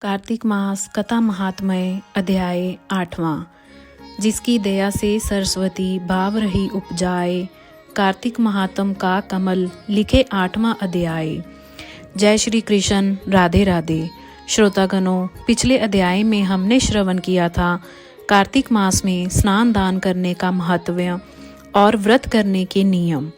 कार्तिक मास कथा महात्म्य अध्याय 8वां। जिसकी दया से सरस्वती भाव रही उपजाए, कार्तिक महात्म का कमल लिखे 8वां अध्याय। जय श्री कृष्ण, राधे राधे। श्रोतागणों, पिछले अध्याय में हमने श्रवण किया था कार्तिक मास में स्नान दान करने का महत्व और व्रत करने के नियम।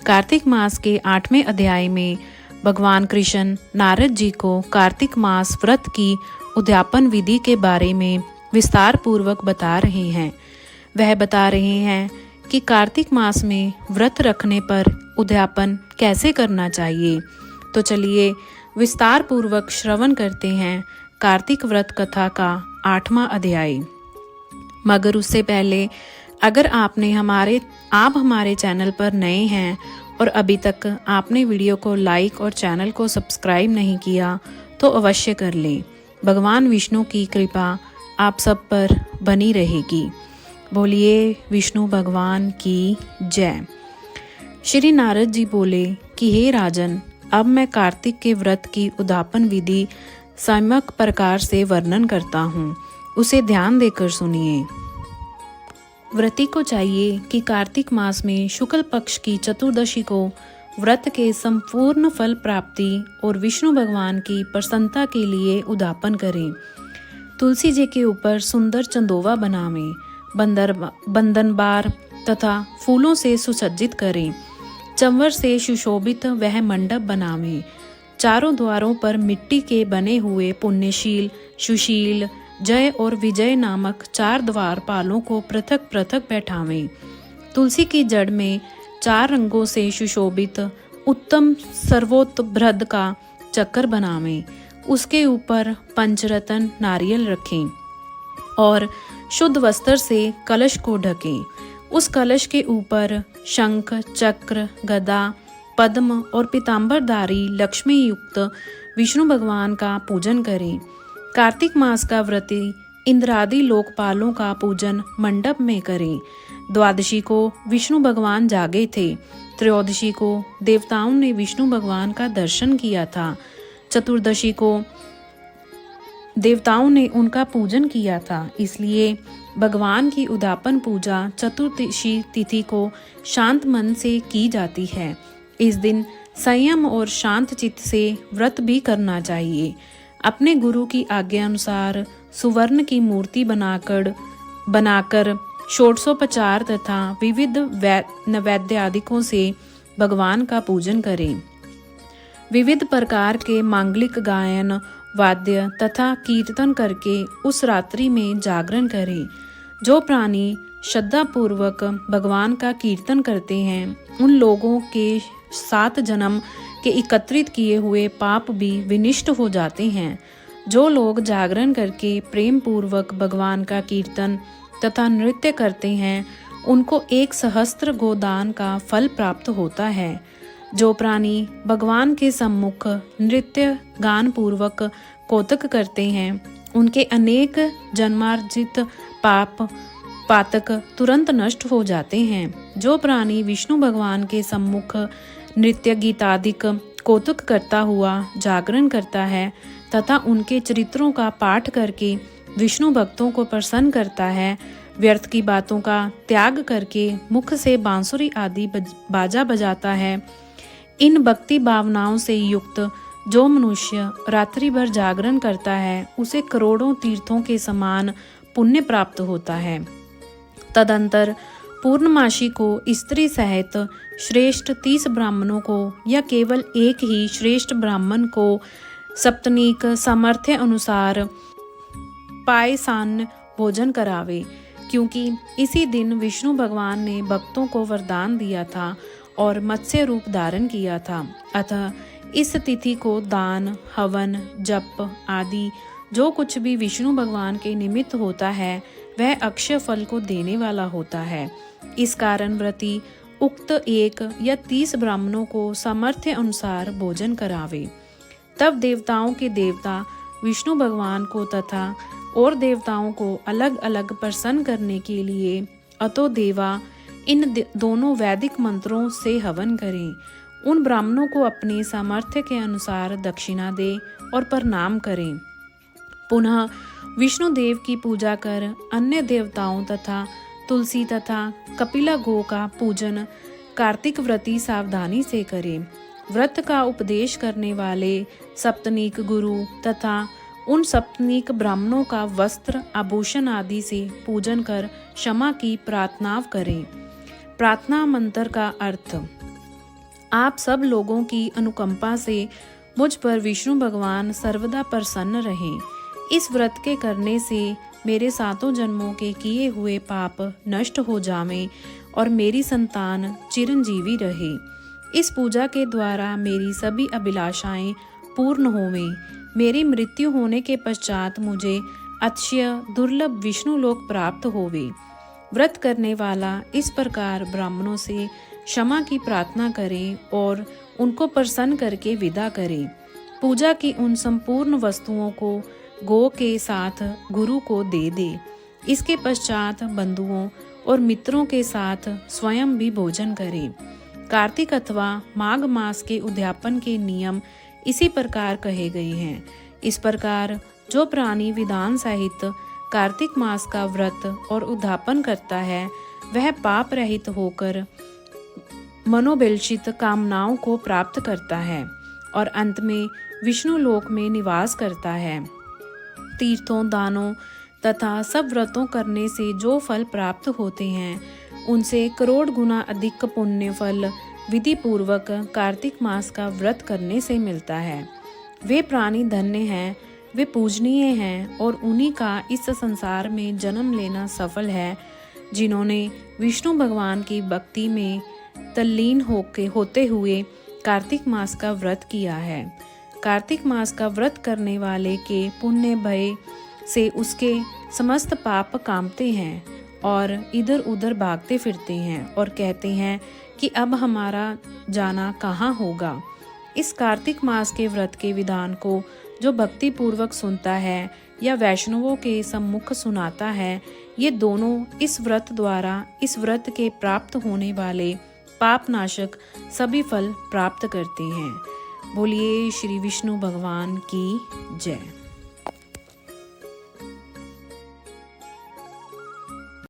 कार्तिक मास के 8वें अध्याय में भगवान कृष्ण नारद जी को कार्तिक मास व्रत की उद्यापन विधि के बारे में विस्तार पूर्वक बता रहे हैं। वह बता रहे हैं कि कार्तिक मास में व्रत रखने पर उद्यापन कैसे करना चाहिए। तो चलिए विस्तार पूर्वक श्रवण करते हैं कार्तिक व्रत कथा का 8वां अध्याय। मगर उससे पहले अगर आप हमारे चैनल पर नए हैं और अभी तक आपने वीडियो को लाइक और चैनल को सब्सक्राइब नहीं किया तो अवश्य कर लें। भगवान विष्णु की कृपा आप सब पर बनी रहेगी। बोलिए विष्णु भगवान की जय। श्री नारद जी बोले कि हे राजन, अब मैं कार्तिक के व्रत की उद्यापन विधि सम्यक प्रकार से वर्णन करता हूँ, उसे ध्यान देकर सुनिए। व्रती को चाहिए कि कार्तिक मास में शुक्ल पक्ष की चतुर्दशी को व्रत के संपूर्ण फल प्राप्ति और विष्णु भगवान की प्रसन्नता के लिए उद्यापन करें। तुलसी जी के ऊपर सुंदर चंदोवा बनावें, बंधनबार तथा फूलों से सुसज्जित करें। चंवर से सुशोभित वह मंडप बनावें। चारों द्वारों पर मिट्टी के बने हुए पुण्यशील, सुशील, जय और विजय नामक 4 द्वारपालों को पृथक पृथक बैठावें। तुलसी की जड़ में 4 रंगों से सुशोभित उत्तम सर्वोत्तभृत का चक्कर बनावें। उसके ऊपर पंचरत्न नारियल रखें और शुद्ध वस्त्र से कलश को ढकें। उस कलश के ऊपर शंख, चक्र, गदा, पद्म और पीतांबरधारी लक्ष्मी युक्त विष्णु भगवान का पूजन करें। कार्तिक मास का व्रती इंद्रादि लोकपालों का पूजन मंडप में करें। द्वादशी को विष्णु भगवान जागे थे। त्रयोदशी को देवताओं ने विष्णु भगवान का दर्शन किया था। चतुर्दशी को देवताओं ने उनका पूजन किया था। इसलिए भगवान की उद्यापन पूजा चतुर्दशी तिथि को शांत मन से की जाती है। इस दिन संयम और शांत चित्त से व्रत भी करना चाहिए। अपने गुरु की आज्ञा अनुसार सुवर्ण की मूर्ति बनाकर षोडशोपचार तथा विविध नैवेद्यादिकों से भगवान का पूजन करें। विविध प्रकार के मांगलिक गायन, वाद्य तथा कीर्तन करके उस रात्रि में जागरण करें। जो प्राणी श्रद्धा पूर्वक भगवान का कीर्तन करते हैं, उन लोगों के 7 जन्म के एकत्रित किए हुए पाप भी विनिष्ट हो जाते हैं। जो लोग जागरण करके प्रेम पूर्वक भगवान का कीर्तन तथा नृत्य करते हैं, उनको 1 सहस्त्र गोदान का फल प्राप्त होता है। जो प्राणी भगवान के सम्मुख नृत्य गान पूर्वक कौतक करते हैं, उनके अनेक जन्मार्जित पातक तुरंत नष्ट हो जाते हैं। जो प्राणी विष्णु भगवान के सम्मुख नृत्य गीतादिक कौतुक करता हुआ जागरण करता है तथा उनके चरित्रों का पाठ करके विष्णु भक्तों को प्रसन्न करता है, व्यर्थ की बातों का त्याग करके मुख से बांसुरी आदि बाजा बजाता है, इन भक्ति भावनाओं से युक्त जो मनुष्य रात्रि भर जागरण करता है, उसे करोड़ों तीर्थों के समान पुण्य प्राप्त होता है। तदंतर पूर्णमासी को स्त्री सहित श्रेष्ठ 30 ब्राह्मणों को या केवल एक ही श्रेष्ठ ब्राह्मण को सप्तनिक सामर्थ्य अनुसार पायसान भोजन करावे, क्योंकि इसी दिन विष्णु भगवान ने भक्तों को वरदान दिया था और मत्स्य रूप धारण किया था। अतः इस तिथि को दान, हवन, जप आदि जो कुछ भी विष्णु भगवान के निमित्त होता है, वह अक्षय फल को देने वाला होता है। इस कारण व्रती उक्त 1 या 30 ब्राह्मणों को सामर्थ्य अनुसार भोजन करावे। तब देवताओं के देवता विष्णु भगवान को तथा और देवताओं को अलग अलग प्रसन्न करने के लिए अतो देवा इन दोनों वैदिक मंत्रों से हवन करें। उन ब्राह्मणों को अपने सामर्थ्य के अनुसार दक्षिणा दे और प्रणाम करें। पुनः विष्णु देव की पूजा कर अन्य देवताओं तथा तुलसी तथा कपिला गो का पूजन कार्तिक व्रती सावधानी से करे। व्रत का उपदेश करने वाले सप्तनीक गुरु तथा उन सप्तनीक ब्राह्मणों का वस्त्र आभूषण आदि से पूजन कर क्षमा की प्रार्थना करें। प्रार्थना मंत्र का अर्थ: आप सब लोगों की अनुकंपा से मुझ पर विष्णु भगवान सर्वदा प्रसन्न रहें। इस व्रत के करने से मेरे 7 जन्मों के किए हुए पाप नष्ट हो जावें और मेरी संतान चिरंजीवी रहे। इस पूजा के द्वारा मेरी सभी अभिलाषाएं पूर्ण होवें। मेरी मृत्यु होने के पश्चात मुझे अतिशय दुर्लभ विष्णु लोक प्राप्त होवे। व्रत करने वाला इस प्रकार ब्राह्मणों से क्षमा की प्रार्थना करे और उनको प्रसन्न करके विदा करे। पूजा की उन संपूर्ण वस्तुओं को गो के साथ गुरु को दे दे। इसके पश्चात बंधुओं और मित्रों के साथ स्वयं भी भोजन करे। कार्तिक अथवा माघ मास के उद्यापन के नियम इसी प्रकार कहे गए हैं। इस प्रकार जो प्राणी विधान सहित कार्तिक मास का व्रत और उद्यापन करता है वह पाप रहित होकर मनोभिलषित कामनाओं को प्राप्त करता है और अंत में विष्णु लोक में निवास करता है। तीर्थों, दानों तथा सब व्रतों करने से जो फल प्राप्त होते हैं उनसे करोड़ गुना अधिक पुण्य फल विधि पूर्वक कार्तिक मास का व्रत करने से मिलता है। वे प्राणी धन्य हैं, वे पूजनीय हैं और उन्हीं का इस संसार में जन्म लेना सफल है जिन्होंने विष्णु भगवान की भक्ति में तल्लीन होते हुए कार्तिक मास का व्रत किया है। कार्तिक मास का व्रत करने वाले के पुण्य भय से उसके समस्त पाप कांपते हैं और इधर उधर भागते फिरते हैं और कहते हैं कि अब हमारा जाना कहाँ होगा। इस कार्तिक मास के व्रत के विधान को जो भक्ति पूर्वक सुनता है या वैष्णवों के सम्मुख सुनाता है, ये दोनों इस व्रत द्वारा इस व्रत के प्राप्त होने वाले पापनाशक सभी फल प्राप्त करते हैं। बोलिए श्री विष्णु भगवान की जय।